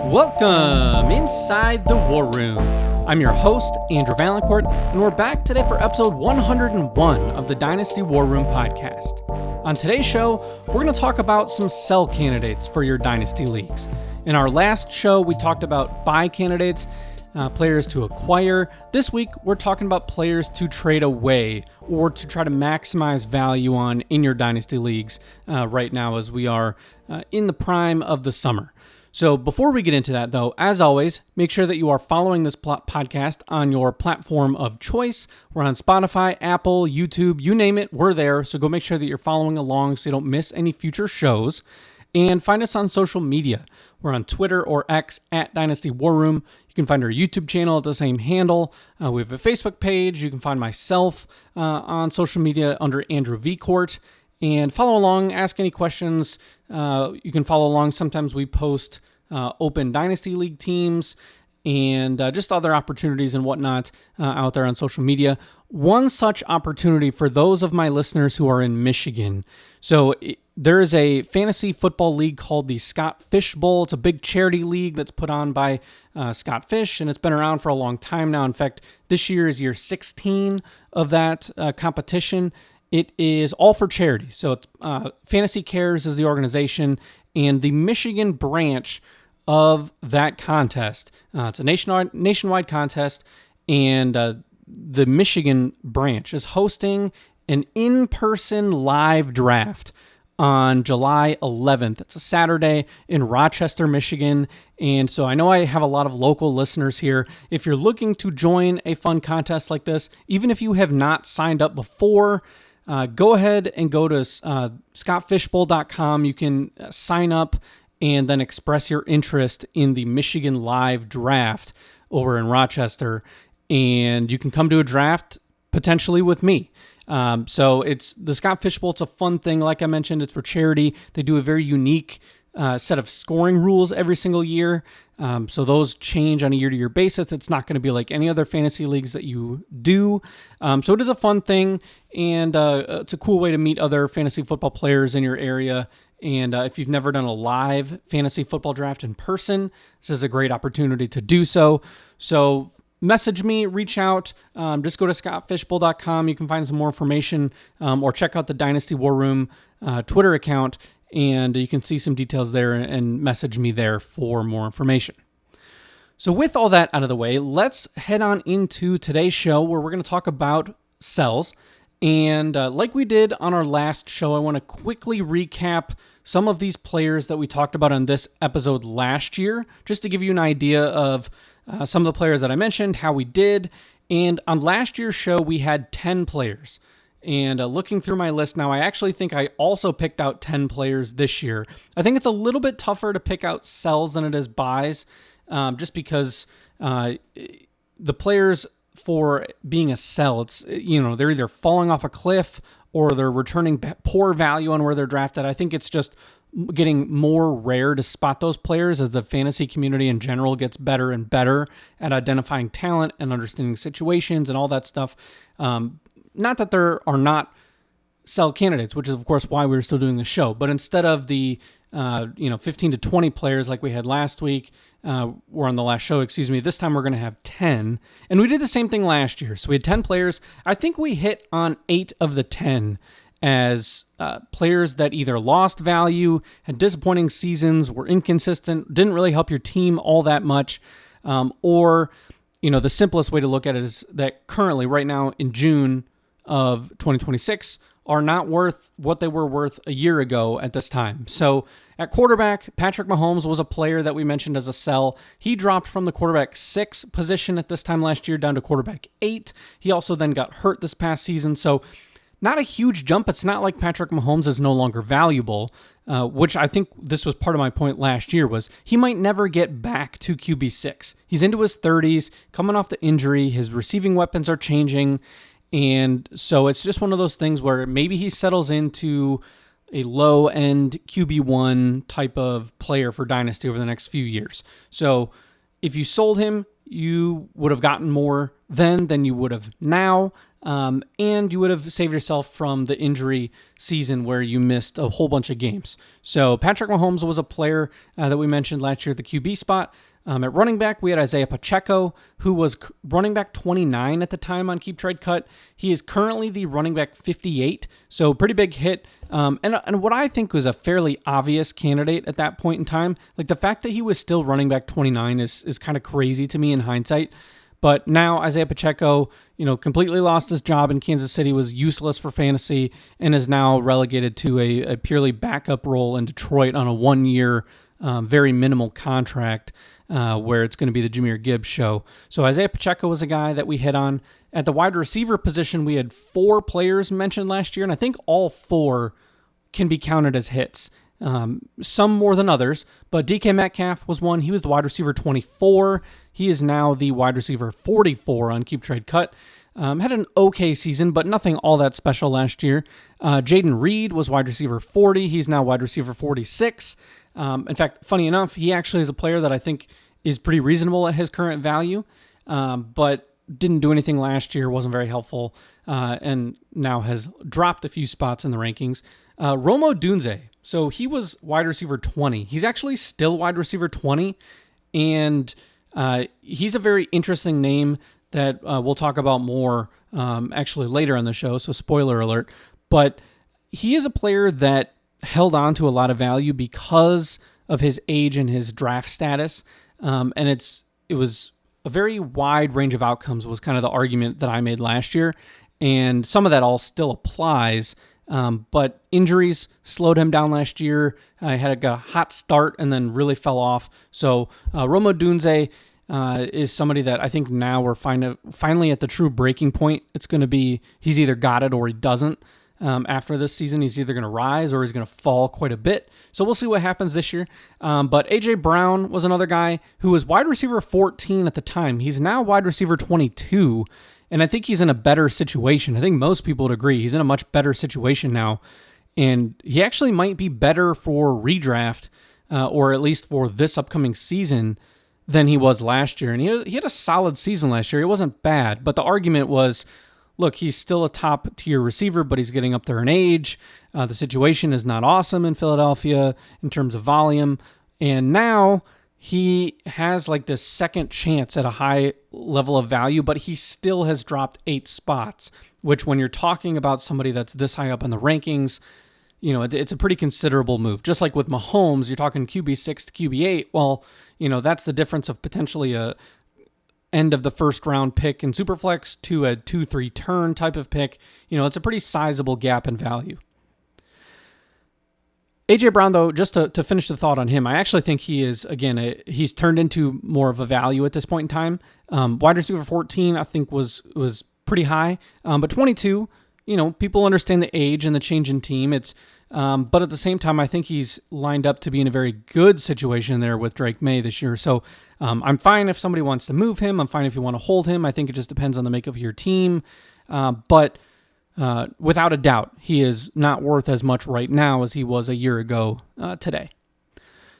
Welcome inside the War Room. I'm your host, Andrew Valancourt, and we're back today for episode 101 of the Dynasty War Room podcast. On today's show, we're going to talk about some sell candidates for your Dynasty leagues. In our last show, we talked about buy candidates, players to acquire. This week, we're talking about players to trade away or to try to maximize value on in your Dynasty leagues right now as we are in the prime of the summer. So before we get into that, though, as always, make sure that you are following this podcast on your platform of choice. We're on Spotify, Apple, YouTube, you name it, we're there. So go make sure that you're following along so you don't miss any future shows. And find us on social media. We're on Twitter or X at Dynasty War Room. You can find our YouTube channel at the same handle. We have a Facebook page. You can find myself on social media under Andrew V. Court. And follow along, ask any questions. You can follow along. Sometimes we post open Dynasty League teams and just other opportunities and whatnot out there on social media. One such opportunity for those of my listeners who are in Michigan. So there is a fantasy football league called the Scott Fish Bowl. It's a big charity league that's put on by Scott Fish, and it's been around for a long time now. In fact, this year is year 16 of that competition. It is all for charity. So it's Fantasy Cares is the organization, and the Michigan branch of that contest. It's a nationwide contest, and the Michigan branch is hosting an in-person live draft on July 11th. It's a Saturday in Rochester, Michigan. And so I know I have a lot of local listeners here. If you're looking to join a fun contest like this, even if you have not signed up before, go ahead and go to scottfishbowl.com. You can sign up and then express your interest in the Michigan Live Draft over in Rochester. And you can come to a draft potentially with me. So it's the Scott Fish Bowl. It's a fun thing. Like I mentioned, it's for charity. They do a very unique set of scoring rules every single year. So those change on a year-to-year basis. It's not going to be like any other fantasy leagues that you do. So it is a fun thing, and it's a cool way to meet other fantasy football players in your area. And if you've never done a live fantasy football draft in person, this is a great opportunity to do so. So message me, reach out, just go to scottfishbowl.com. You can find some more information or check out the Dynasty War Room Twitter account, and you can see some details there and message me there for more information. So with all that out of the way, let's head on into today's show where we're going to talk about sells. And like we did on our last show, I want to quickly recap some of these players that we talked about on this episode last year, just to give you an idea of some of the players that I mentioned, how we did. And on last year's show, we had 10 players. And looking through my list now, I actually think I also picked out 10 players this year. I think it's a little bit tougher to pick out sells than it is buys, just because the players for being a sell, it's, they're either falling off a cliff or they're returning poor value on where they're drafted. I think it's just getting more rare to spot those players as the fantasy community in general gets better and better at identifying talent and understanding situations and all that stuff. Not that there are not sell candidates, which is of course why we're still doing the show, but instead of the 15 to 20 players like we had last week, or on the last show, this time we're going to have 10. And we did the same thing last year. So we had 10 players. I think we hit on 8 of the 10 as players that either lost value, had disappointing seasons, were inconsistent, didn't really help your team all that much, or, the simplest way to look at it is that currently, right now in June of 2026, are not worth what they were worth a year ago at this time. So at quarterback, Patrick Mahomes was a player that we mentioned as a sell. He dropped from the quarterback 6 position at this time last year down to quarterback 8. He also then got hurt this past season. So not a huge jump. It's not like Patrick Mahomes is no longer valuable, which I think this was part of my point last year was he might never get back to QB6. He's into his 30s, coming off the injury. His receiving weapons are changing. And so it's just one of those things where maybe he settles into a low-end QB1 type of player for Dynasty over the next few years. So, if you sold him, you would have gotten more then than you would have now. And you would have saved yourself from the injury season where you missed a whole bunch of games. So Patrick Mahomes was a player that we mentioned last year at the QB spot. At running back, we had Isaiah Pacheco, who was running back 29 at the time on Keep Trade Cut. He is currently the running back 58, so pretty big hit. And what I think was a fairly obvious candidate at that point in time, like the fact that he was still running back 29 is kind of crazy to me in hindsight. But now Isaiah Pacheco, completely lost his job in Kansas City, was useless for fantasy, and is now relegated to a purely backup role in Detroit on a 1-year, very minimal contract, where it's going to be the Jahmyr Gibbs show. So Isaiah Pacheco was a guy that we hit on. At the wide receiver position, we had 4 players mentioned last year, and I think all 4 can be counted as hits. Some more than others, but DK Metcalf was one. He was the wide receiver 24. He is now the wide receiver 44 on Keep Trade Cut. Had an okay season, but nothing all that special last year. Jaden Reed was wide receiver 40. He's now wide receiver 46. In fact, funny enough, he actually is a player that I think is pretty reasonable at his current value, but didn't do anything last year, wasn't very helpful, and now has dropped a few spots in the rankings. Rome Odunze. So he was wide receiver 20. He's actually still wide receiver 20, and he's a very interesting name that we'll talk about more actually later on the show, so spoiler alert. But he is a player that held on to a lot of value because of his age and his draft status, and it was a very wide range of outcomes was kind of the argument that I made last year, and some of that all still applies. But injuries slowed him down last year. Got a hot start and then really fell off. So Rome Odunze is somebody that I think now we're finally at the true breaking point. It's going to be he's either got it or he doesn't. After this season, he's either going to rise or he's going to fall quite a bit. So we'll see what happens this year. But A.J. Brown was another guy who was wide receiver 14 at the time. He's now wide receiver 22. And I think he's in a better situation. I think most people would agree. He's in a much better situation now. And he actually might be better for redraft, or at least for this upcoming season, than he was last year. And he had a solid season last year. It wasn't bad. But the argument was, look, he's still a top-tier receiver, but he's getting up there in age. The situation is not awesome in Philadelphia in terms of volume. And now he has like this second chance at a high level of value, but he still has dropped 8 spots, which when you're talking about somebody that's this high up in the rankings, it's a pretty considerable move. Just like with Mahomes, you're talking QB6 to QB8. Well, that's the difference of potentially a end of the first round pick in Superflex to a 2-3 turn type of pick. It's a pretty sizable gap in value. A.J. Brown, though, just to finish the thought on him, I actually think he is, again, he's turned into more of a value at this point in time. Wide receiver 14, I think, was pretty high. But 22, people understand the age and the change in team. But at the same time, I think he's lined up to be in a very good situation there with Drake May this year. So I'm fine if somebody wants to move him. I'm fine if you want to hold him. I think it just depends on the makeup of your team. But without a doubt, he is not worth as much right now as he was a year ago today.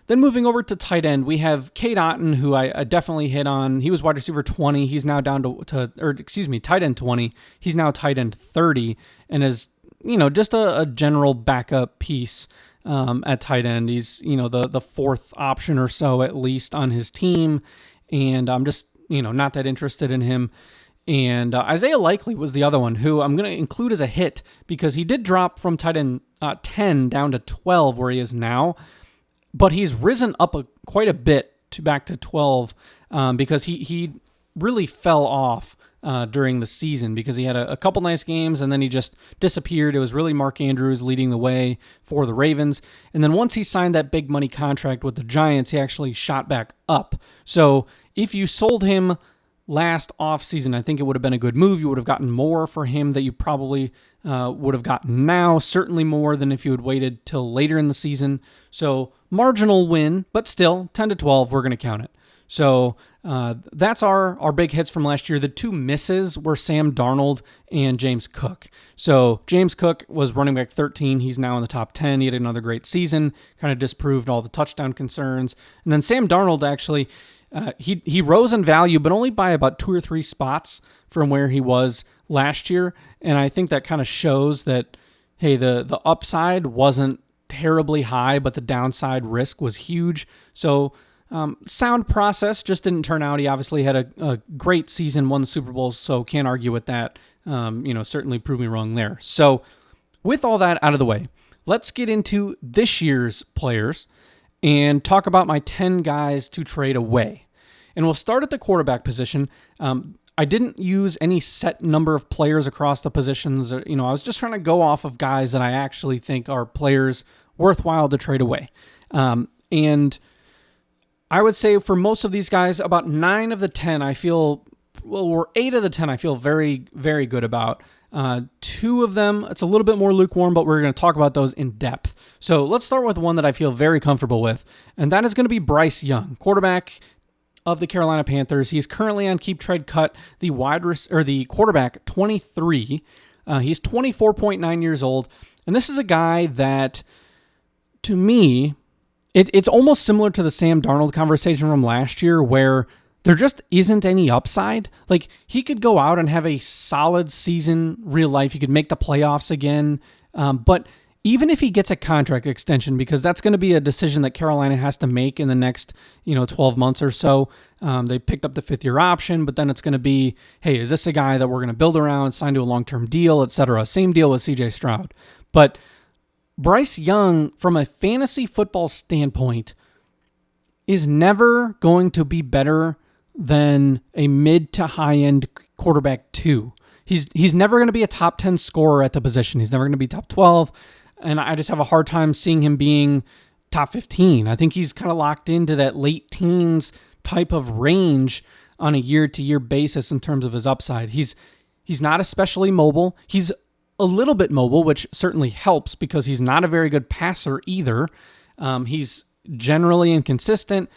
Then moving over to tight end, we have Cade Otton, who I definitely hit on. He was wide receiver 20. He's now down tight end 20. He's now tight end 30 and is, just a general backup piece at tight end. He's, the fourth option or so at least on his team. And I'm just, not that interested in him. And Isaiah Likely was the other one who I'm going to include as a hit because he did drop from tight end 10 down to 12 where he is now. But he's risen up quite a bit back to 12 because he really fell off during the season because he had a couple nice games and then he just disappeared. It was really Mark Andrews leading the way for the Ravens. And then once he signed that big money contract with the Giants, he actually shot back up. So if you sold him last offseason, I think it would have been a good move. You would have gotten more for him that you probably would have gotten now, certainly more than if you had waited till later in the season. So marginal win, but still 10 to 12, we're going to count it. So that's our big hits from last year. The two misses were Sam Darnold and James Cook. So James Cook was running back 13. He's now in the top 10. He had another great season, kind of disproved all the touchdown concerns. And then Sam Darnold actually, He rose in value, but only by about 2 or 3 spots from where he was last year. And I think that kind of shows that, hey, the upside wasn't terribly high, but the downside risk was huge. So sound process, just didn't turn out. He obviously had a great season, won the Super Bowl, so can't argue with that. Certainly prove me wrong there. So with all that out of the way, let's get into this year's players and talk about my 10 guys to trade away. And we'll start at the quarterback position. I didn't use any set number of players across the positions. I was just trying to go off of guys that I actually think are players worthwhile to trade away. And I would say for most of these guys, about 9 of the 10, or 8 of the 10, I feel very, very good about. 2 of them, it's a little bit more lukewarm, but we're going to talk about those in depth. So let's start with one that I feel very comfortable with, and that is going to be Bryce Young, quarterback of the Carolina Panthers. He's currently on Keep Trade Cut, the quarterback 23. He's 24.9 years old, and this is a guy that, to me, it's almost similar to the Sam Darnold conversation from last year, where there just isn't any upside. Like, he could go out and have a solid season, real life. He could make the playoffs again. But even if he gets a contract extension, because that's going to be a decision that Carolina has to make in the next, 12 months or so. They picked up the 5th-year option, but then it's going to be, hey, is this a guy that we're going to build around, sign to a long-term deal, etc.? Same deal with CJ Stroud. But Bryce Young, from a fantasy football standpoint, is never going to be better than a mid to high end quarterback 2. He's never going to be a top 10 scorer at the position. He's never going to be top 12. And I just have a hard time seeing him being top 15. I think he's kind of locked into that late teens type of range on a year-to-year basis in terms of his upside. He's not especially mobile. He's a little bit mobile, which certainly helps because he's not a very good passer either. He's generally inconsistent.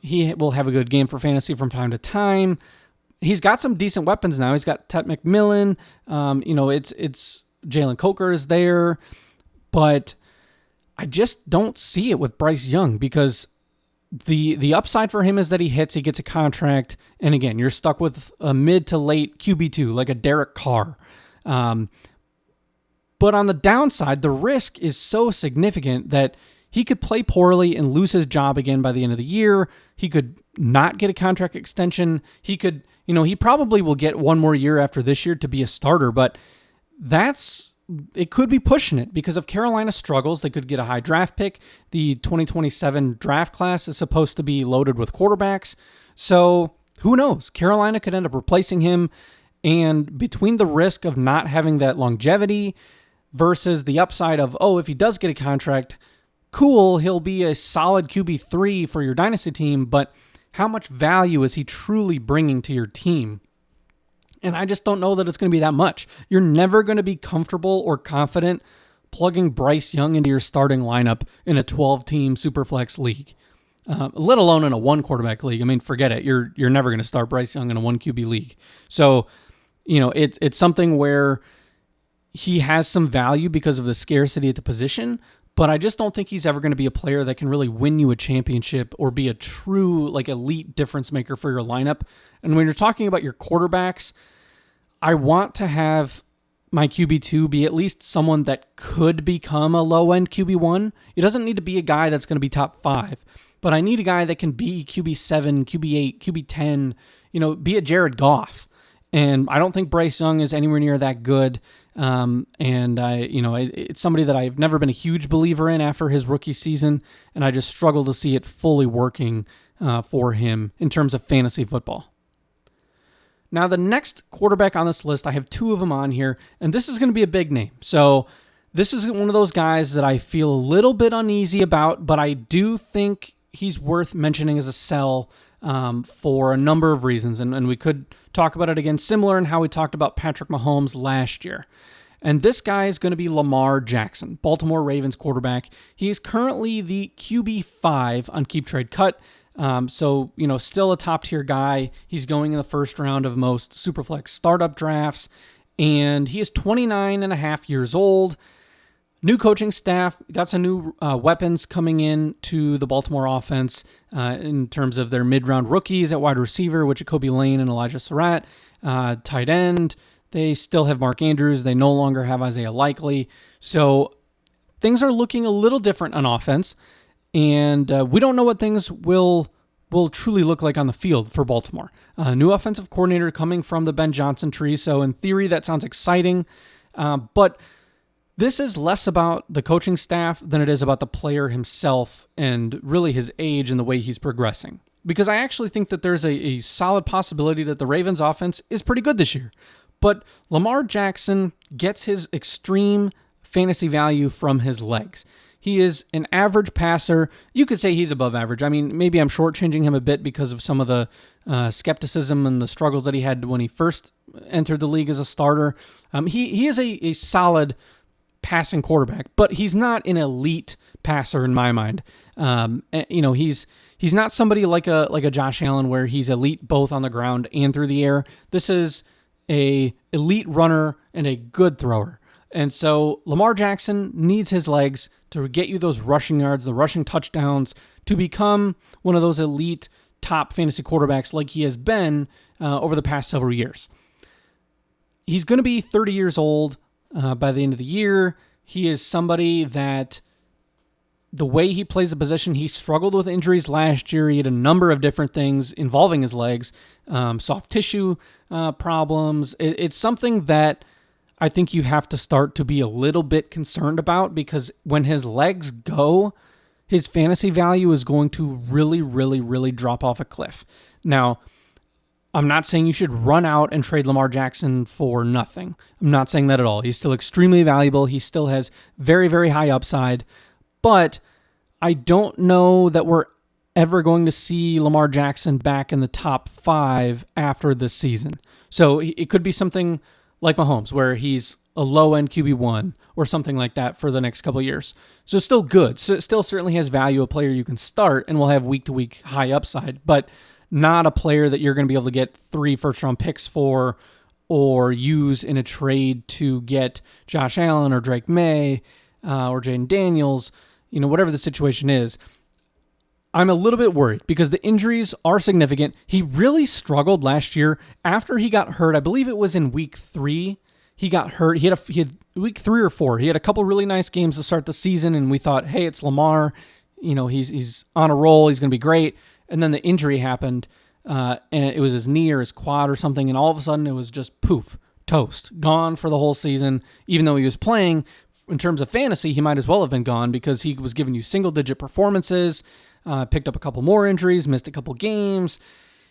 He will have a good game for fantasy from time to time. He's got some decent weapons now. He's got Ted McMillan. It's Jalen Coker is there. But I just don't see it with Bryce Young because the upside for him is that he gets a contract, and again, you're stuck with a mid to late QB2, like a Derek Carr. But on the downside, the risk is so significant that he could play poorly and lose his job again by the end of the year. He could not get a contract extension. He could, he probably will get one more year after this year to be a starter, but it could be pushing it because if Carolina struggles, they could get a high draft pick. The 2027 draft class is supposed to be loaded with quarterbacks. So who knows? Carolina could end up replacing him. And between the risk of not having that longevity versus the upside of, if he does get a contract, cool, he'll be a solid QB3 for your Dynasty team, but how much value is he truly bringing to your team? And I just don't know that it's going to be that much. You're never going to be comfortable or confident plugging Bryce Young into your starting lineup in a 12-team Superflex league, let alone in a one-quarterback league. I mean, forget it. You're never going to start Bryce Young in a one QB league. So, it's something where he has some value because of the scarcity at the position, but I just don't think he's ever going to be a player that can really win you a championship or be a true elite difference maker for your lineup. And when you're talking about your quarterbacks, I want to have my QB2 be at least someone that could become a low-end QB1. It doesn't need to be a guy that's going to be top 5, but I need a guy that can be QB7, QB8, QB10, be a Jared Goff. And I don't think Bryce Young is anywhere near that good. It's somebody that I've never been a huge believer in after his rookie season, and I just struggle to see it fully working for him in terms of fantasy football. Now, the next quarterback on this list, I have 2 of them on here, and this is going to be a big name. So this is one of those guys that I feel a little bit uneasy about, but I do think he's worth mentioning as a sell for a number of reasons, and we could talk about it again, similar in how we talked about Patrick Mahomes last year. And this guy is going to be Lamar Jackson, Baltimore Ravens quarterback. He's currently the QB5 on Keep Trade Cut. So, still a top-tier guy. He's going in the first round of most Superflex startup drafts, and he is 29 and a half years old. New coaching staff, got some new weapons coming in to the Baltimore offense in terms of their mid-round rookies at wide receiver, with Jacoby Lane and Elijah Surratt. Tight end, they still have Mark Andrews. They no longer have Isaiah Likely. So things are looking a little different on offense, and we don't know what things will truly look like on the field for Baltimore. New offensive coordinator coming from the Ben Johnson tree, so in theory that sounds exciting, but this is less about the coaching staff than it is about the player himself and really his age and the way he's progressing. Because I actually think that there's a solid possibility that the Ravens offense is pretty good this year. But Lamar Jackson gets his extreme fantasy value from his legs. He is an average passer. You could say he's above average. I mean, maybe I'm shortchanging him a bit because of some of the skepticism and the struggles that he had when he first entered the league as a starter. He is a solid passing quarterback, but he's not an elite passer in my mind. He's not somebody like a Josh Allen where he's elite both on the ground and through the air. This is a elite runner and a good thrower. And so Lamar Jackson needs his legs to get you those rushing yards, the rushing touchdowns, to become one of those elite top fantasy quarterbacks like he has been over the past several years. He's going to be 30 years old by the end of the year. He is somebody that the way he plays the position, he struggled with injuries last year. He had a number of different things involving his legs, soft tissue problems. It's something that I think you have to start to be a little bit concerned about, because when his legs go, his fantasy value is going to really, really, really drop off a cliff. Now, I'm not saying you should run out and trade Lamar Jackson for nothing. I'm not saying that at all. He's still extremely valuable. He still has very, very high upside. But I don't know that we're ever going to see Lamar Jackson back in the top 5 after this season. So it could be something like Mahomes, where he's a low-end QB1 or something like that for the next couple of years. So still good. So it still certainly has value, a player you can start and will have week-to-week high upside, but not a player that you're going to be able to get 3 first-round picks for or use in a trade to get Josh Allen or Drake May or Jaden Daniels, whatever the situation is. I'm a little bit worried because the injuries are significant. He really struggled last year after he got hurt. I believe it was in week 3. He got hurt. He had week 3 or 4. He had a couple really nice games to start the season, and we thought, hey, it's Lamar. He's on a roll. He's going to be great. And then the injury happened, and it was his knee or his quad or something, and all of a sudden it was just poof, toast, gone for the whole season. Even though he was playing, in terms of fantasy, he might as well have been gone because he was giving you single-digit performances, picked up a couple more injuries, missed a couple games.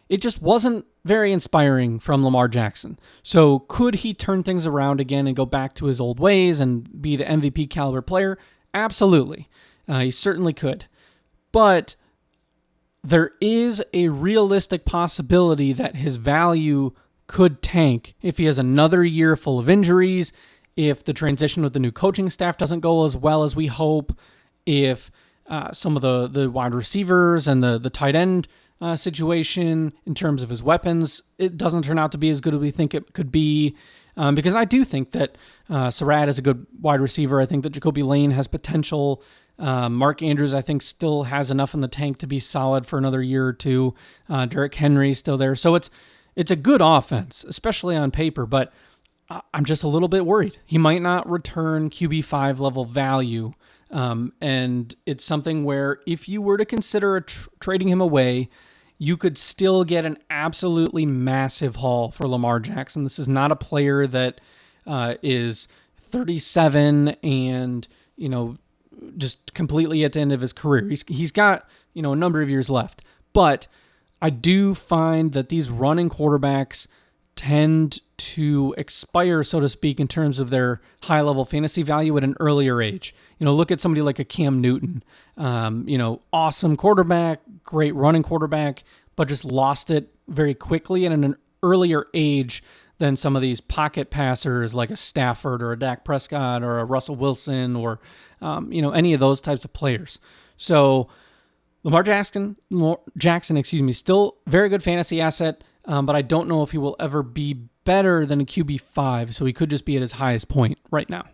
It just wasn't very inspiring from Lamar Jackson. So could he turn things around again and go back to his old ways and be the MVP caliber player? Absolutely. He certainly could. But there is a realistic possibility that his value could tank if he has another year full of injuries, if the transition with the new coaching staff doesn't go as well as we hope, if some of the wide receivers and the tight end situation in terms of his weapons, it doesn't turn out to be as good as we think it could be. Because I do think that Surratt is a good wide receiver. I think that Jacoby Lane has potential. Mark Andrews, I think, still has enough in the tank to be solid for another year or two. Derrick Henry's still there. So it's a good offense, especially on paper, but I'm just a little bit worried. He might not return QB5 level value. And it's something where if you were to consider trading him away, you could still get an absolutely massive haul for Lamar Jackson. This is not a player that is 37 and, just completely at the end of his career. He's got, a number of years left. But I do find that these running quarterbacks tend to expire, so to speak, in terms of their high-level fantasy value at an earlier age. Look at somebody like a Cam Newton. Awesome quarterback, great running quarterback, but just lost it very quickly and at an earlier age than some of these pocket passers like a Stafford or a Dak Prescott or a Russell Wilson or, any of those types of players. So Lamar Jackson, still very good fantasy asset, but I don't know if he will ever be better than a QB5, so he could just be at his highest point right now.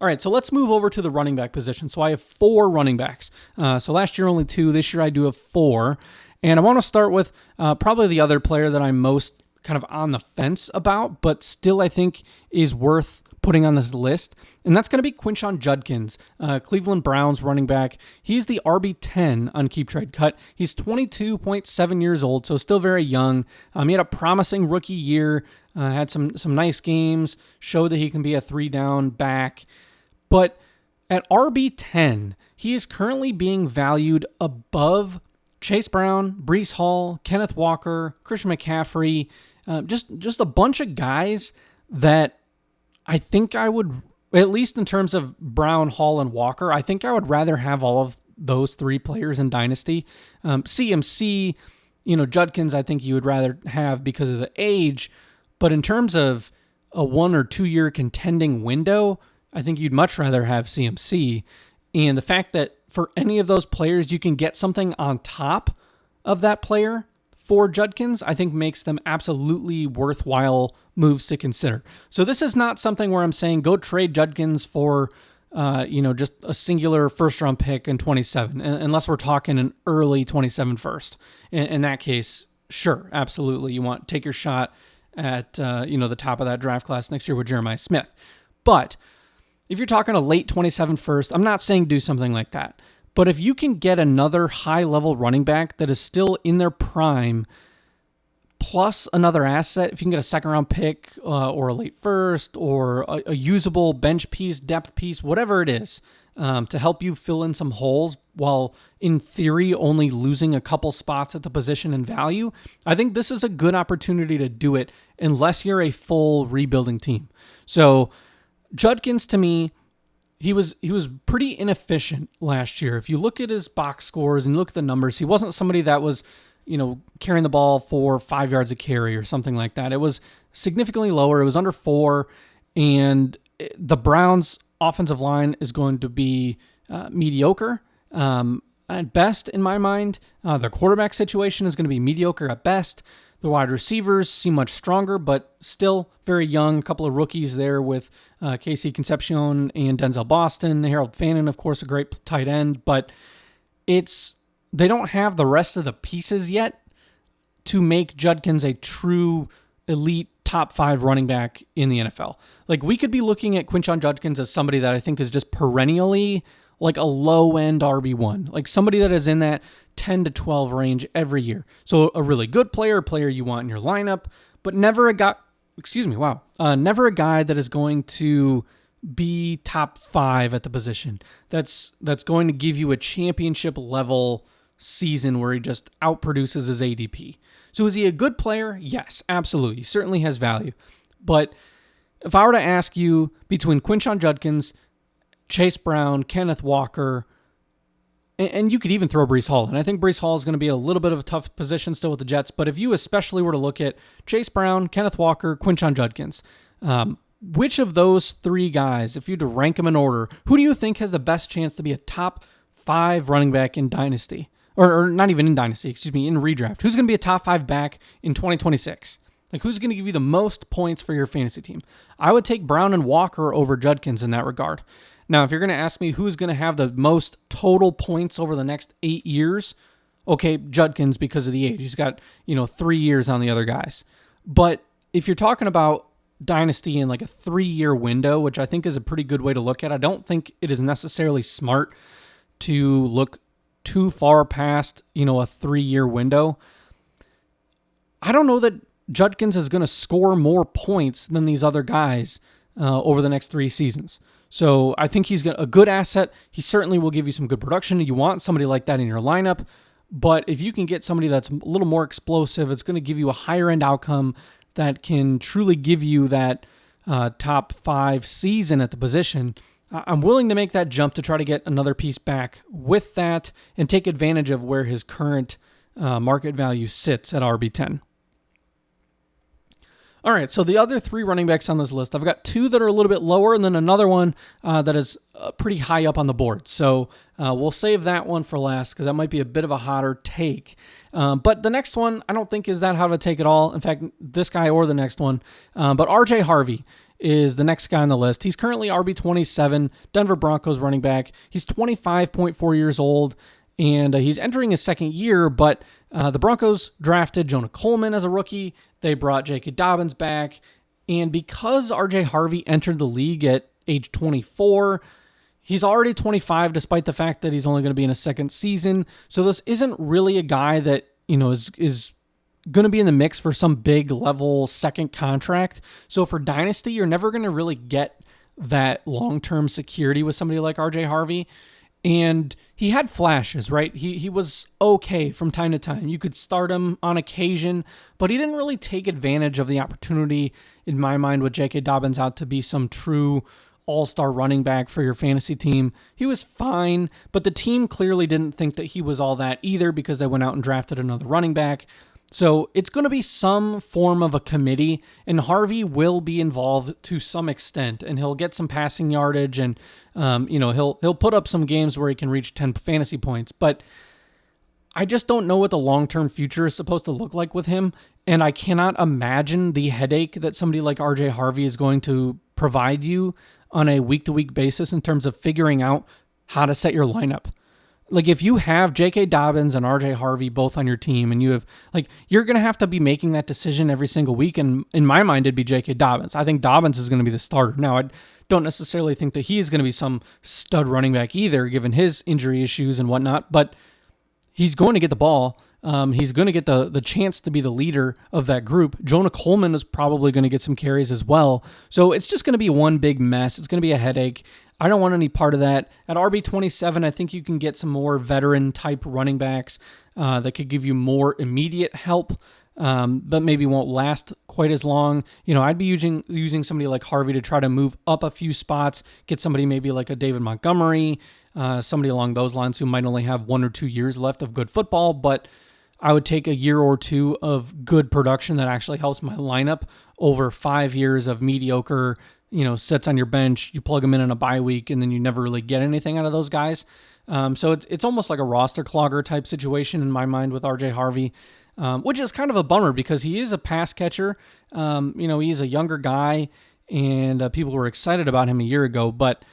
All right, so let's move over to the running back position. So I have 4 running backs. So last year only 2. This year I do have 4. And I want to start with probably the other player that I'm most kind of on the fence about, but still I think is worth putting on this list, and that's going to be Quinshon Judkins, Cleveland Browns running back. He's the RB10 on Keep Trade Cut. He's 22.7 years old, so still very young. He had a promising rookie year, had some nice games, showed that he can be a 3-down back, but at RB10, he is currently being valued above Chase Brown, Breece Hall, Kenneth Walker, Christian McCaffrey, just a bunch of guys that I think I would, at least in terms of Brown, Hall, and Walker, I think I would rather have all of those 3 players in Dynasty. CMC, Judkins, I think you would rather have because of the age, but in terms of a 1 or 2 year contending window, I think you'd much rather have CMC. And the fact that for any of those players, you can get something on top of that player for Judkins, I think makes them absolutely worthwhile moves to consider. So this is not something where I'm saying go trade Judkins for, just a singular first-round pick in 27, unless we're talking an early 27 first. In that case, sure, absolutely. You want take your shot at, the top of that draft class next year with Jeremiah Smith. But if you're talking a late 27 first, I'm not saying do something like that. But if you can get another high-level running back that is still in their prime, plus another asset, if you can get a second-round pick or a late first or a usable bench piece, depth piece, whatever it is, to help you fill in some holes while, in theory, only losing a couple spots at the position and value, I think this is a good opportunity to do it unless you're a full rebuilding team. So Judkins, to me, he was pretty inefficient last year. If you look at his box scores and look at the numbers, he wasn't somebody that was, carrying the ball for 5 yards a carry or something like that. It was significantly lower. It was under 4, and the Browns' offensive line is going to be mediocre at best, in my mind. Their quarterback situation is going to be mediocre at best. The wide receivers seem much stronger, but still very young. A couple of rookies there with Casey Concepcion and Denzel Boston. Harold Fannin, of course, a great tight end, but they don't have the rest of the pieces yet to make Judkins a true elite top 5 running back in the NFL. Like, we could be looking at Quinshon Judkins as somebody that I think is just perennially like a low-end RB1, like somebody that is in that 10 to 12 range every year. So a really good player you want in your lineup, but never a guy that is going to be top 5 at the position. That's going to give you a championship level season where he just outproduces his ADP. So is he a good player? Yes, absolutely. He certainly has value. But if I were to ask you between Quinshon Judkins, Chase Brown, Kenneth Walker, and you could even throw Breece Hall. And I think Breece Hall is going to be a little bit of a tough position still with the Jets. But if you especially were to look at Chase Brown, Kenneth Walker, Quinshon Judkins, which of those 3 guys, if you had to rank them in order, who do you think has the best chance to be a top 5 running back in Dynasty? Or not even in Dynasty, in redraft. Who's going to be a top 5 back in 2026? Like, who's going to give you the most points for your fantasy team? I would take Brown and Walker over Judkins in that regard. Now, if you're going to ask me who's going to have the most total points over the next 8 years, okay, Judkins because of the age. He's got, 3 years on the other guys. But if you're talking about Dynasty in like a 3-year window, which I think is a pretty good way to look at, I don't think it is necessarily smart to look too far past, a 3-year window. I don't know that Judkins is going to score more points than these other guys over the next 3 seasons. So I think he's a good asset. He certainly will give you some good production. You want somebody like that in your lineup. But if you can get somebody that's a little more explosive, it's going to give you a higher end outcome that can truly give you that top 5 season at the position. I'm willing to make that jump to try to get another piece back with that and take advantage of where his current market value sits at RB10. All right, so the other 3 running backs on this list, I've got 2 that are a little bit lower and then another one that is pretty high up on the board. So we'll save that one for last because that might be a bit of a hotter take. But the next one I don't think is that hot of a take at all. In fact, this guy or the next one. But RJ Harvey is the next guy on the list. He's currently RB27, Denver Broncos running back. He's 25.4 years old, and he's entering his second year, but the Broncos drafted Jonah Coleman as a rookie. They brought J.K. Dobbins back, and because R.J. Harvey entered the league at age 24, he's already 25 despite the fact that he's only going to be in his second season. So this isn't really a guy that, is going to be in the mix for some big level second contract. So for Dynasty, you're never going to really get that long-term security with somebody like RJ Harvey. And he had flashes, right? He was okay from time to time. You could start him on occasion, but he didn't really take advantage of the opportunity, in my mind, with J.K. Dobbins out to be some true all-star running back for your fantasy team. He was fine, but the team clearly didn't think that he was all that either because they went out and drafted another running back. So it's going to be some form of a committee, and Harvey will be involved to some extent, and he'll get some passing yardage, and he'll put up some games where he can reach 10 fantasy points. But I just don't know what the long-term future is supposed to look like with him, and I cannot imagine the headache that somebody like RJ Harvey is going to provide you on a week-to-week basis in terms of figuring out how to set your lineup. Like, if you have J.K. Dobbins and R.J. Harvey both on your team, and you have, you're going to have to be making that decision every single week, and in my mind, it'd be J.K. Dobbins. I think Dobbins is going to be the starter. Now, I don't necessarily think that he is going to be some stud running back either, given his injury issues and whatnot, but he's going to get the ball. He's going to get the chance to be the leader of that group. Jonah Coleman is probably going to get some carries as well. So it's just going to be one big mess. It's going to be a headache. I don't want any part of that. At RB27, I think you can get some more veteran-type running backs that could give you more immediate help, but maybe won't last quite as long. I'd be using somebody like Harvey to try to move up a few spots, get somebody maybe like a David Montgomery, somebody along those lines who might only have 1 or 2 years left of good football, but I would take a year or two of good production that actually helps my lineup over 5 years of mediocre, sits on your bench, you plug them in a bye week, and then you never really get anything out of those guys. So it's almost like a roster clogger type situation in my mind with RJ Harvey, which is kind of a bummer because he is a pass catcher. He's a younger guy, and people were excited about him a year ago, but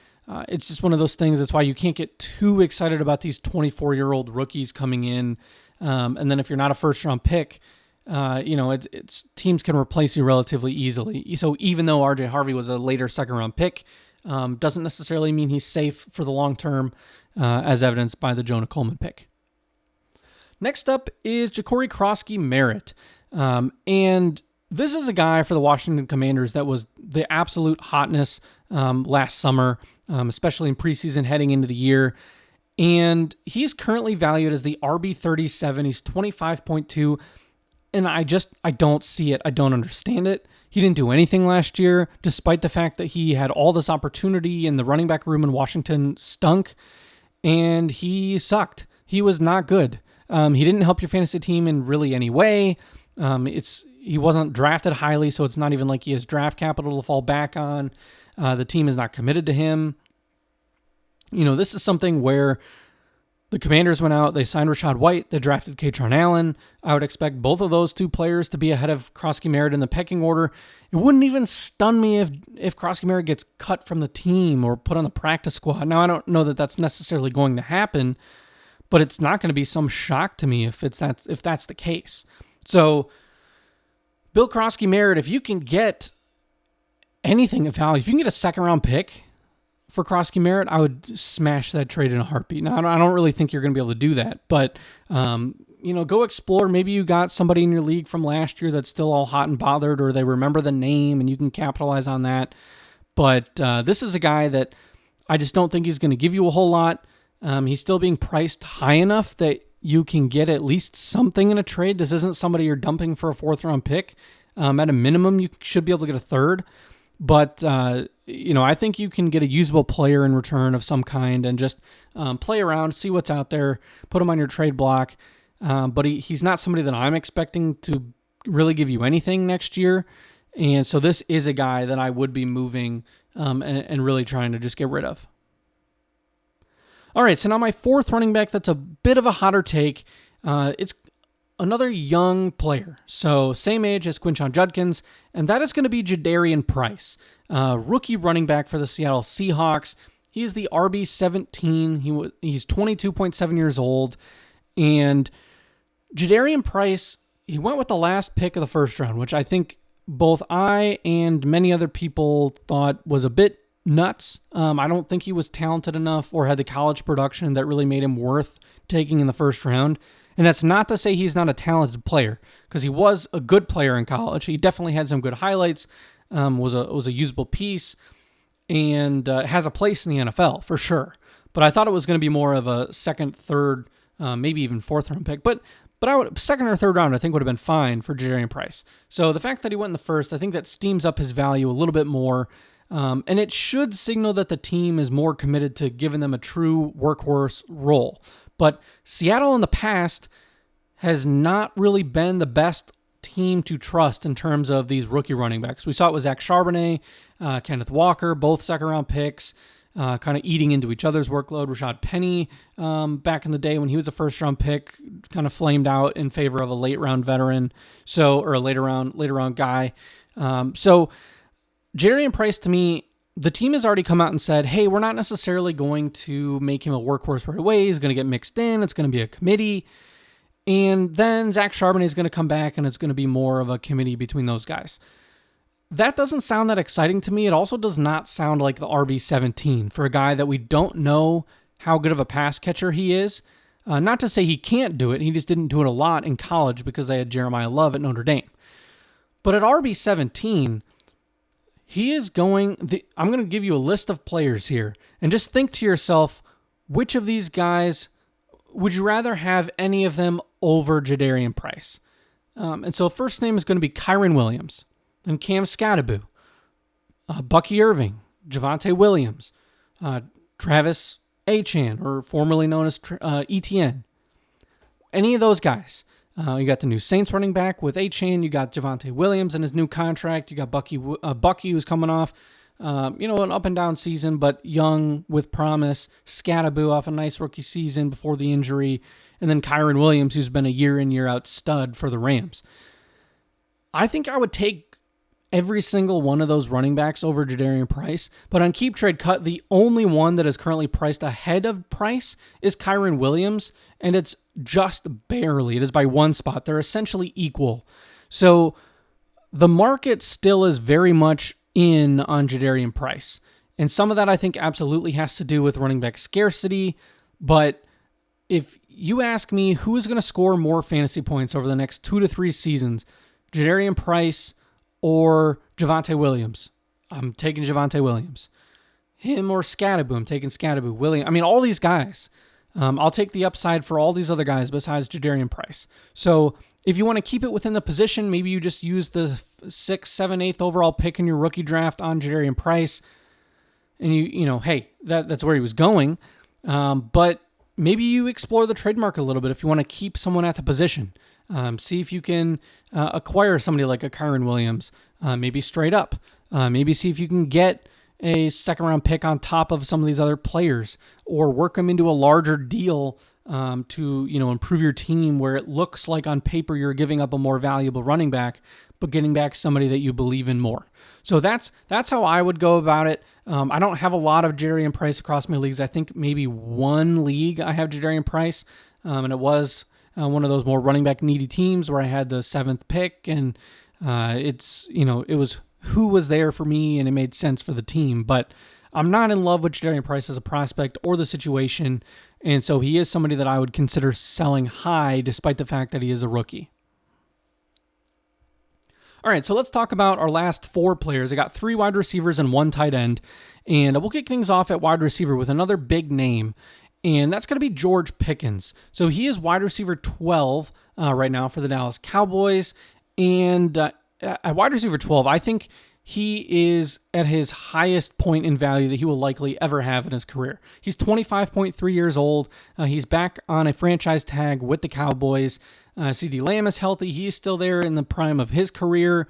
it's just one of those things. That's why you can't get too excited about these 24-year-old rookies coming in. And then if you're not a first-round pick, it's teams can replace you relatively easily. So even though RJ Harvey was a later second-round pick, doesn't necessarily mean he's safe for the long term, as evidenced by the Jonah Coleman pick. Next up is Ja'Cory Krosky-Merritt. And this is a guy for the Washington Commanders that was the absolute hotness last summer, especially in preseason heading into the year. And he's currently valued as the RB37. He's 25.2. And I don't see it. I don't understand it. He didn't do anything last year, despite the fact that he had all this opportunity and the running back room in Washington stunk. And he sucked. He was not good. He didn't help your fantasy team in really any way. He wasn't drafted highly, so it's not even like he has draft capital to fall back on. The team is not committed to him. This is something where the Commanders went out, they signed Rachaad White, they drafted Kaytron Allen. I would expect both of those two players to be ahead of Krosky-Merritt in the pecking order. It wouldn't even stun me if Krosky-Merritt gets cut from the team or put on the practice squad. Now, I don't know that that's necessarily going to happen, but it's not going to be some shock to me if that's the case. So, Bill Krosky-Merritt, if you can get anything of value, if you can get a second-round pick for Krosky-Merritt, I would smash that trade in a heartbeat. Now, I don't really think you're going to be able to do that, but go explore. Maybe you got somebody in your league from last year that's still all hot and bothered, or they remember the name, and you can capitalize on that. But this is a guy that I just don't think he's going to give you a whole lot. He's still being priced high enough that you can get at least something in a trade. This isn't somebody you're dumping for a fourth-round pick. At a minimum, you should be able to get a third. But, I think you can get a usable player in return of some kind and just play around, see what's out there, put him on your trade block. But he's not somebody that I'm expecting to really give you anything next year. And so this is a guy that I would be moving and really trying to just get rid of. All right, so now my fourth running back that's a bit of a hotter take. It's another young player. So same age as Quinshon Judkins, and that is going to be Jadarian Price, rookie running back for the Seattle Seahawks. He is the RB17. He's 22.7 years old, and Jadarian Price, he went with the last pick of the first round, which I think both I and many other people thought was a bit nuts. I don't think he was talented enough or had the college production that really made him worth taking in the first round. And that's not to say he's not a talented player, because he was a good player in college. He definitely had some good highlights, was a usable piece, and has a place in the NFL for sure. But I thought it was going to be more of a second, third, maybe even fourth round pick. But second or third round, I think would have been fine for Jadarian Price. So the fact that he went in the first, I think that steams up his value a little bit more. And it should signal that the team is more committed to giving them a true workhorse role. But Seattle in the past has not really been the best team to trust in terms of these rookie running backs. We saw it with Zach Charbonnet, Kenneth Walker, both second-round picks, kind of eating into each other's workload. Rashad Penny, back in the day when he was a first-round pick, kind of flamed out in favor of a late-round veteran, or a later round guy. So Jadarian Price, to me, the team has already come out and said, hey, we're not necessarily going to make him a workhorse right away. He's going to get mixed in. It's going to be a committee. And then Zach Charbonnet is going to come back, and it's going to be more of a committee between those guys. That doesn't sound that exciting to me. It also does not sound like the RB17 for a guy that we don't know how good of a pass catcher he is. Not to say he can't do it. He just didn't do it a lot in college because they had Jeremiah Love at Notre Dame. But at RB17, he is I'm going to give you a list of players here, and just think to yourself, which of these guys would you rather have any of them over Jadarian Price? And so first name is going to be Kyren Williams, then Cam Scatterbu, Bucky Irving, Javonte Williams, Travis Achan, or formerly known as ETN. Any of those guys. You got the new Saints running back with Achan. You got Javonte Williams and his new contract. You got Bucky who's coming off, an up and down season, but young with promise. Scatterbu off a nice rookie season before the injury. And then Kyren Williams, who's been a year in, year out stud for the Rams. I think I would take every single one of those running backs over Jadarian Price. But on Keep Trade Cut, the only one that is currently priced ahead of Price is Kyren Williams, and it's just barely. It is by one spot. They're essentially equal. So the market still is very much in on Jadarian Price. And some of that I think absolutely has to do with running back scarcity. But if you ask me who is going to score more fantasy points over the next 2 to 3 seasons, Jadarian Price or Javonte Williams, I'm taking Javonte Williams. Him or Scatterbu, I'm taking Scatterbu. Williams, I mean, all these guys. I'll take the upside for all these other guys besides Jadarian Price. So if you want to keep it within the position, maybe you just use the 6th, 7th, 8th overall pick in your rookie draft on Jadarian Price. And hey, that's where he was going. But maybe you explore the trade market a little bit if you want to keep someone at the position. See if you can acquire somebody like a Kyren Williams, maybe straight up. Maybe see if you can get a second-round pick on top of some of these other players, or work them into a larger deal to improve your team where it looks like on paper you're giving up a more valuable running back, but getting back somebody that you believe in more. So that's how I would go about it. I don't have a lot of Jadarian Price across my leagues. I think maybe one league I have Jadarian Price, and it was one of those more running back needy teams where I had the 7th pick, and it was who was there for me, and it made sense for the team. But I'm not in love with Jadarian Price as a prospect or the situation, and so he is somebody that I would consider selling high despite the fact that he is a rookie. All right, so let's talk about our last 4 players. I got 3 wide receivers and 1 tight end, and we'll kick things off at wide receiver with another big name, and that's going to be George Pickens. So he is wide receiver 12 right now for the Dallas Cowboys, and at wide receiver 12, I think he is at his highest point in value that he will likely ever have in his career. He's 25.3 years old. He's back on a franchise tag with the Cowboys. CeeDee Lamb is healthy. He's still there in the prime of his career.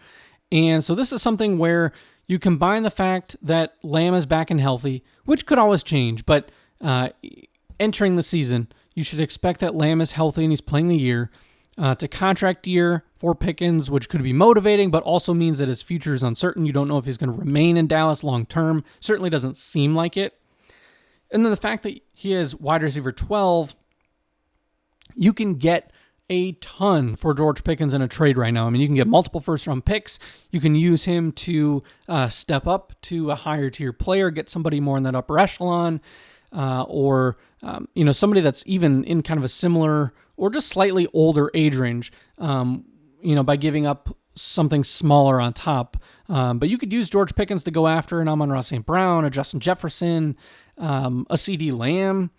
And so this is something where you combine the fact that Lamb is back and healthy, which could always change, but entering the season, you should expect that Lamb is healthy and he's playing the year. It's a contract year for Pickens, which could be motivating, but also means that his future is uncertain. You don't know if he's going to remain in Dallas long term. Certainly doesn't seem like it. And then the fact that he is wide receiver 12, you can get a ton for George Pickens in a trade right now. I mean, you can get multiple first-round picks. You can use him to step up to a higher-tier player, get somebody more in that upper echelon, or somebody that's even in kind of a similar or just slightly older age range, by giving up something smaller on top. But you could use George Pickens to go after an Amon-Ra St. Brown, a Justin Jefferson, a CD Lamb.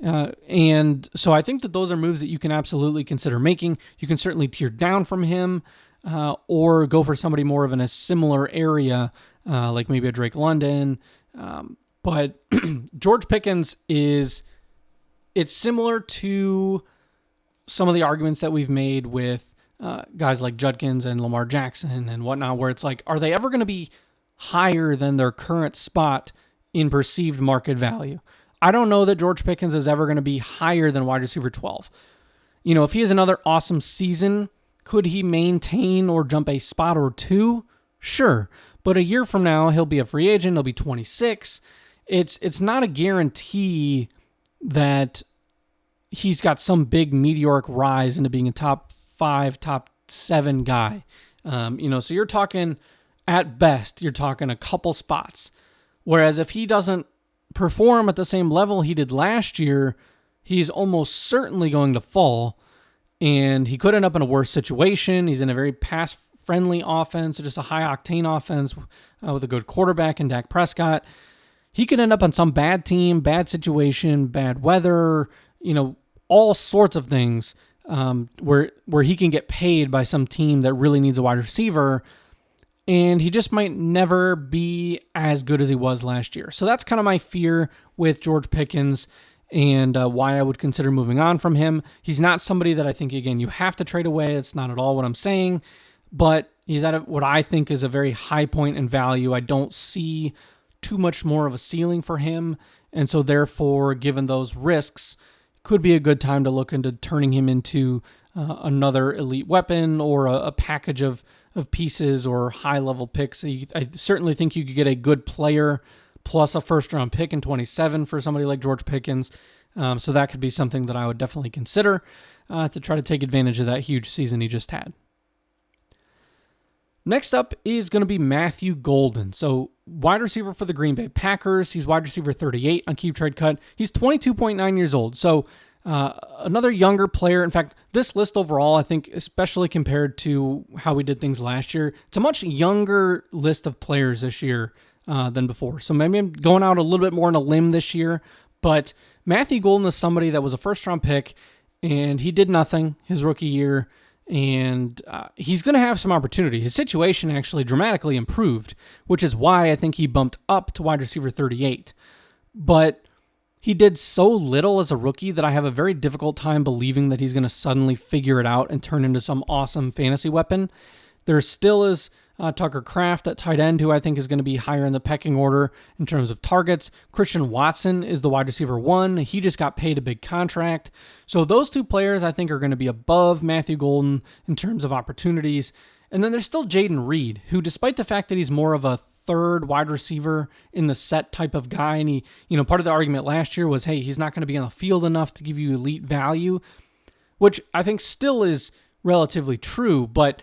And so I think that those are moves that you can absolutely consider making. You can certainly tier down from him, or go for somebody more of in a similar area, like maybe a Drake London. But George Pickens it's similar to some of the arguments that we've made with guys like Judkins and Lamar Jackson and whatnot, where it's like, are they ever going to be higher than their current spot in perceived market value? I don't know that George Pickens is ever going to be higher than wide receiver 12. If he has another awesome season, could he maintain or jump a spot or two? Sure. But a year from now, he'll be a free agent. He'll be 26. It's not a guarantee that he's got some big meteoric rise into being a top 5, top 7 guy. So you're talking, at best, you're talking a couple spots. Whereas if he doesn't perform at the same level he did last year, he's almost certainly going to fall, and he could end up in a worse situation. He's in a very pass-friendly offense, just a high-octane offense with a good quarterback in Dak Prescott. He could end up on some bad team, bad situation, bad weather, all sorts of things, where he can get paid by some team that really needs a wide receiver, and he just might never be as good as he was last year. So that's kind of my fear with George Pickens, and why I would consider moving on from him. He's not somebody that I think, again, you have to trade away. It's not at all what I'm saying, but he's at what I think is a very high point in value. I don't see too much more of a ceiling for him, and so therefore, given those risks, could be a good time to look into turning him into another elite weapon or a package of pieces or high-level picks. I certainly think you could get a good player plus a first-round pick in 27 for somebody like George Pickens. So that could be something that I would definitely consider to try to take advantage of that huge season he just had. Next up is going to be Matthew Golden. So wide receiver for the Green Bay Packers. He's wide receiver 38 on Keep Trade Cut. He's 22.9 years old. So another younger player. In fact, this list overall, I think, especially compared to how we did things last year, it's a much younger list of players this year than before. So maybe I'm going out a little bit more on a limb this year. But Matthew Golden is somebody that was a first-round pick, and he did nothing his rookie year. And he's going to have some opportunity. His situation actually dramatically improved, which is why I think he bumped up to wide receiver 38. But he did so little as a rookie that I have a very difficult time believing that he's going to suddenly figure it out and turn into some awesome fantasy weapon. There still is Tucker Kraft at tight end, who I think is going to be higher in the pecking order in terms of targets. Christian Watson is the wide receiver 1. He just got paid a big contract. So those two players I think are going to be above Matthew Golden in terms of opportunities. And then there's still Jaden Reed, who, despite the fact that he's more of a third wide receiver in the set type of guy, and he, part of the argument last year was, hey, he's not going to be on the field enough to give you elite value, which I think still is relatively true, but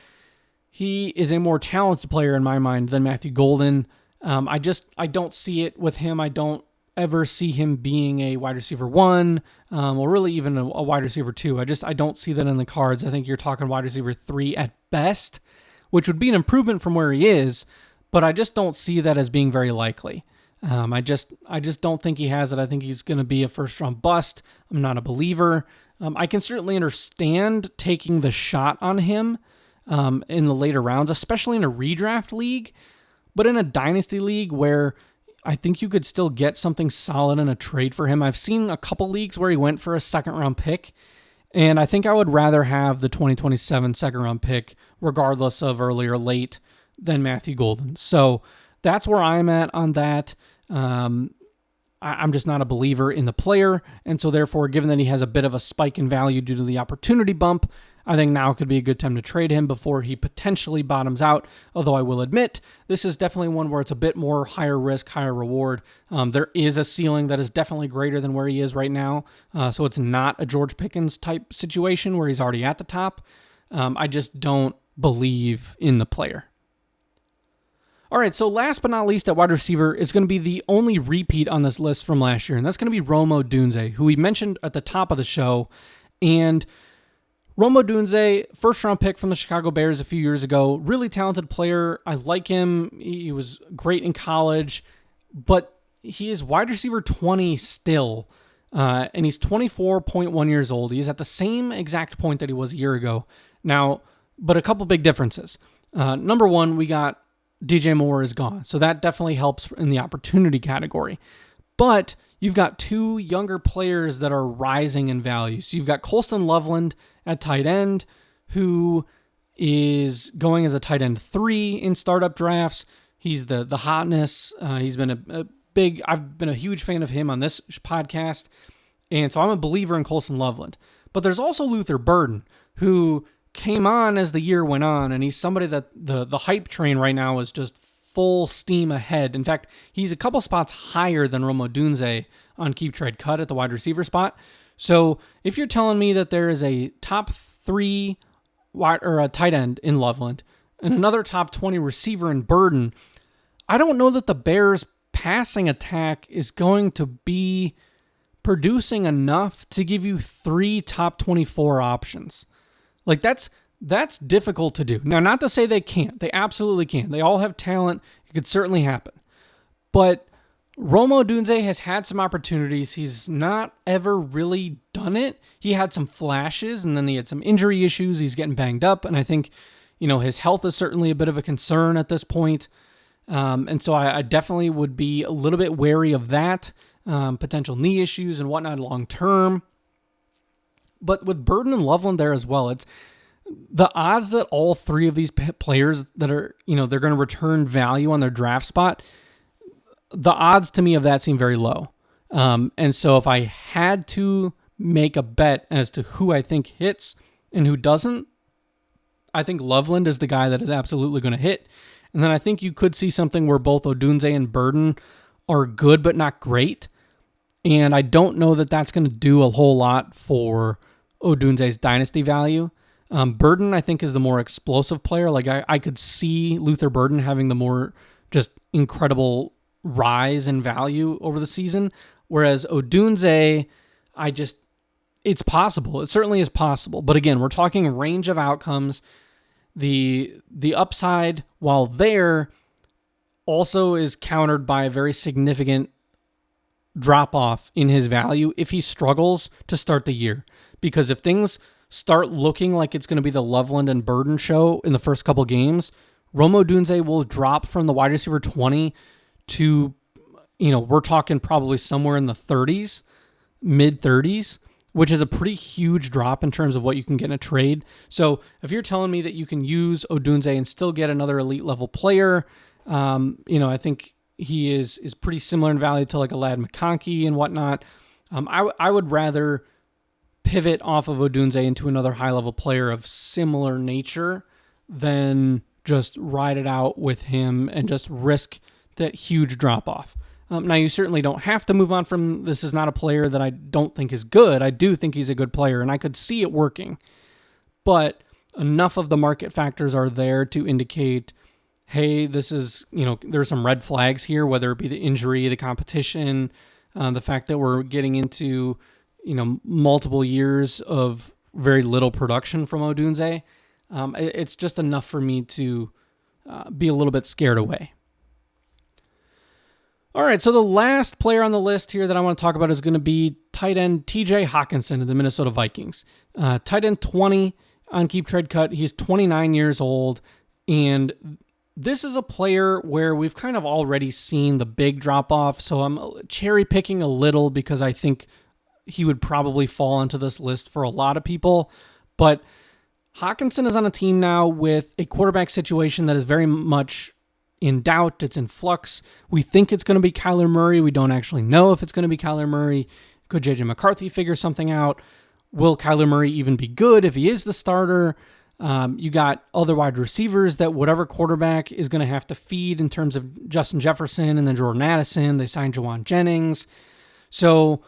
he is a more talented player in my mind than Matthew Golden. I don't see it with him. I don't ever see him being a wide receiver 1, or really even a wide receiver 2. I don't see that in the cards. I think you're talking wide receiver 3 at best, which would be an improvement from where he is, but I just don't see that as being very likely. I just don't think he has it. I think he's going to be a first-round bust. I'm not a believer. I can certainly understand taking the shot on him in the later rounds, especially in a redraft league, but in a dynasty league where I think you could still get something solid in a trade for him. I've seen a couple leagues where he went for a second-round pick, and I think I would rather have the 2027 second-round pick, regardless of early or late, than Matthew Golden. So that's where I'm at on that. I'm just not a believer in the player, and so therefore, given that he has a bit of a spike in value due to the opportunity bump, I think now could be a good time to trade him before he potentially bottoms out. Although I will admit, this is definitely one where it's a bit more higher risk, higher reward. There is a ceiling that is definitely greater than where he is right now. So it's not a George Pickens type situation where he's already at the top. I just don't believe in the player. All right, so last but not least at wide receiver is going to be the only repeat on this list from last year, and that's going to be Rome Odunze, who we mentioned at the top of the show. And Rome Odunze, first-round pick from the Chicago Bears a few years ago, really talented player. I like him. He was great in college, but he is wide receiver 20 still, and he's 24.1 years old. He's at the same exact point that he was a year ago. Now, but a couple big differences. Number one, we got DJ Moore is gone. So that definitely helps in the opportunity category. But you've got two younger players that are rising in value. So you've got Colston Loveland at tight end, who is going as a tight end 3 in startup drafts. He's the hotness. He's been I've been a huge fan of him on this podcast. And so I'm a believer in Colston Loveland. But there's also Luther Burden, who came on as the year went on, and he's somebody that the hype train right now is just full steam ahead. In fact, he's a couple spots higher than Rome Odunze on Keep Trade Cut at the wide receiver spot. So if you're telling me that there is a top 3 wide or a tight end in Loveland and another top 20 receiver in Burden, I don't know that the Bears passing attack is going to be producing enough to give you 3 top 24 options. Like that's difficult to do. Now, not to say they can't. They absolutely can. They all have talent. It could certainly happen. But Rome Odunze has had some opportunities. He's not ever really done it. He had some flashes, and then he had some injury issues. He's getting banged up, and I think, his health is certainly a bit of a concern at this point. And so I definitely would be a little bit wary of that, potential knee issues and whatnot long term. But with Burden and Loveland there as well, it's the odds that all 3 of these players that are, they're going to return value on their draft spot, the odds to me of that seem very low. And so if I had to make a bet as to who I think hits and who doesn't, I think Loveland is the guy that is absolutely going to hit. And then I think you could see something where both Odunze and Burden are good but not great. And I don't know that that's going to do a whole lot for Odunze's dynasty value. Burden, I think, is the more explosive player. Like I could see Luther Burden having the more just incredible rise in value over the season. Whereas Odunze, it's possible. It certainly is possible. But again, we're talking range of outcomes. The upside, while there, also is countered by a very significant drop-off in his value if he struggles to start the year. Because if things start looking like it's going to be the Loveland and Burden show in the first couple games, Rome Odunze will drop from the wide receiver 20 to, we're talking probably somewhere in the 30s, mid-30s, which is a pretty huge drop in terms of what you can get in a trade. So if you're telling me that you can use Odunze and still get another elite-level player, I think he is pretty similar in value to like a Ladd McConkey and whatnot. I would rather pivot off of Odunze into another high-level player of similar nature than just ride it out with him and just risk that huge drop-off. Now, you certainly don't have to move on from this. Is not a player that I don't think is good. I do think he's a good player, and I could see it working. But enough of the market factors are there to indicate, hey, this is, there's some red flags here, whether it be the injury, the competition, the fact that we're getting into, multiple years of very little production from Odunze. It's just enough for me to be a little bit scared away. All right, so the last player on the list here that I want to talk about is going to be tight end TJ Hockenson of the Minnesota Vikings. Tight end 20 on Keep Trade Cut. He's 29 years old, and this is a player where we've kind of already seen the big drop-off, so I'm cherry-picking a little because I think he would probably fall into this list for a lot of people. But Hockenson is on a team now with a quarterback situation that is very much in doubt. It's in flux. We think it's going to be Kyler Murray. We don't actually know if it's going to be Kyler Murray. Could J.J. McCarthy figure something out? will Kyler Murray even be good if he is the starter? You got other wide receivers that whatever quarterback is going to have to feed in terms of Justin Jefferson and then Jordan Addison. They signed Jawan Jennings. So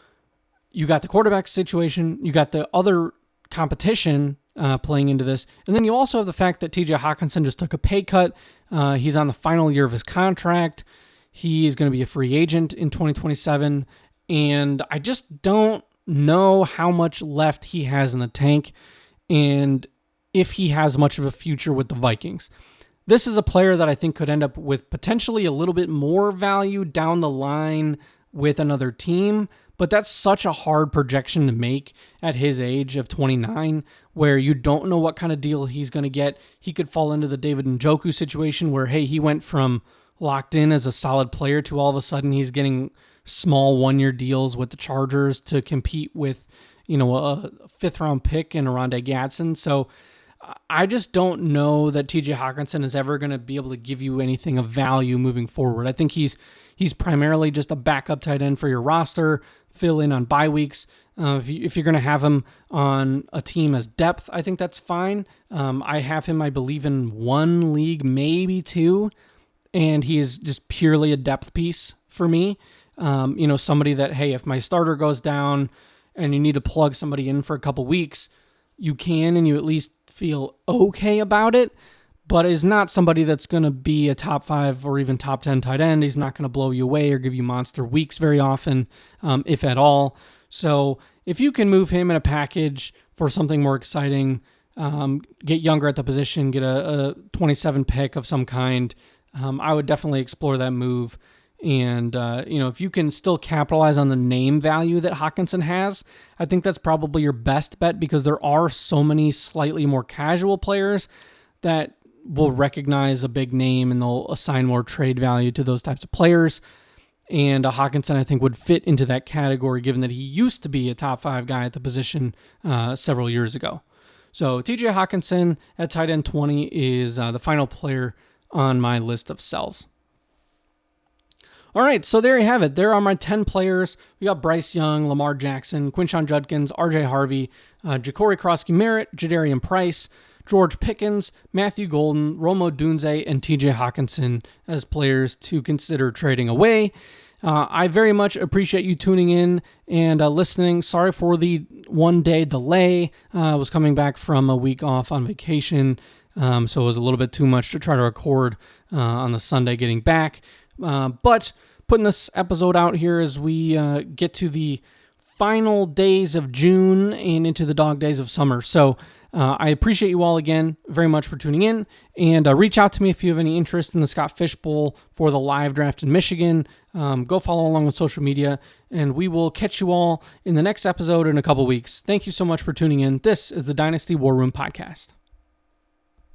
you got the quarterback situation. You got the other competition playing into this. And then you also have the fact that TJ Hawkinson just took a pay cut. He's on the final year of his contract. He is going to be a free agent in 2027. And I just don't know how much left he has in the tank and if he has much of a future with the Vikings. This is a player that I think could end up with potentially a little bit more value down the line with another team, but that's such a hard projection to make at his age of 29, where you don't know what kind of deal he's going to get. He could fall into the David Njoku situation where, hey, he went from locked in as a solid player to all of a sudden he's getting small one-year deals with the Chargers to compete with, a fifth-round pick in Rondé Gadsden. So I just don't know that TJ Hawkinson is ever going to be able to give you anything of value moving forward. I think he's primarily just a backup tight end for your roster, fill in on bye weeks. If you're going to have him on a team as depth, I think that's fine. I have him, I believe, in one league, maybe two, and he is just purely a depth piece for me. Somebody that, hey, if my starter goes down and you need to plug somebody in for a couple weeks, you can, and you at least feel okay about it, but is not somebody that's going to be a top 5 or even top 10 tight end. He's not going to blow you away or give you monster weeks very often, if at all. So if you can move him in a package for something more exciting, get younger at the position, get a 27 pick of some kind, I would definitely explore that move. And, if you can still capitalize on the name value that Hawkinson has, I think that's probably your best bet, because there are so many slightly more casual players that will recognize a big name and they'll assign more trade value to those types of players. And Hawkinson, I think, would fit into that category, given that he used to be a top 5 guy at the position several years ago. So TJ Hawkinson at tight end 20 is the final player on my list of sells. All right, so there you have it. There are my 10 players. We got Bryce Young, Lamar Jackson, Quinshon Judkins, RJ Harvey, Ja'Cory Krosky-Merritt, Jadarian Price, George Pickens, Matthew Golden, Rome Odunze, and TJ Hawkinson as players to consider trading away. I very much appreciate you tuning in and listening. Sorry for the one-day delay. I was coming back from a week off on vacation, so it was a little bit too much to try to record on the Sunday getting back. But putting this episode out here as we get to the final days of June and into the dog days of summer. So I appreciate you all again very much for tuning in, and reach out to me if you have any interest in the Scott Fish Bowl for the live draft in Michigan. Go follow along on social media, and we will catch you all in the next episode in a couple weeks. Thank you so much for tuning in. This is the Dynasty War Room Podcast.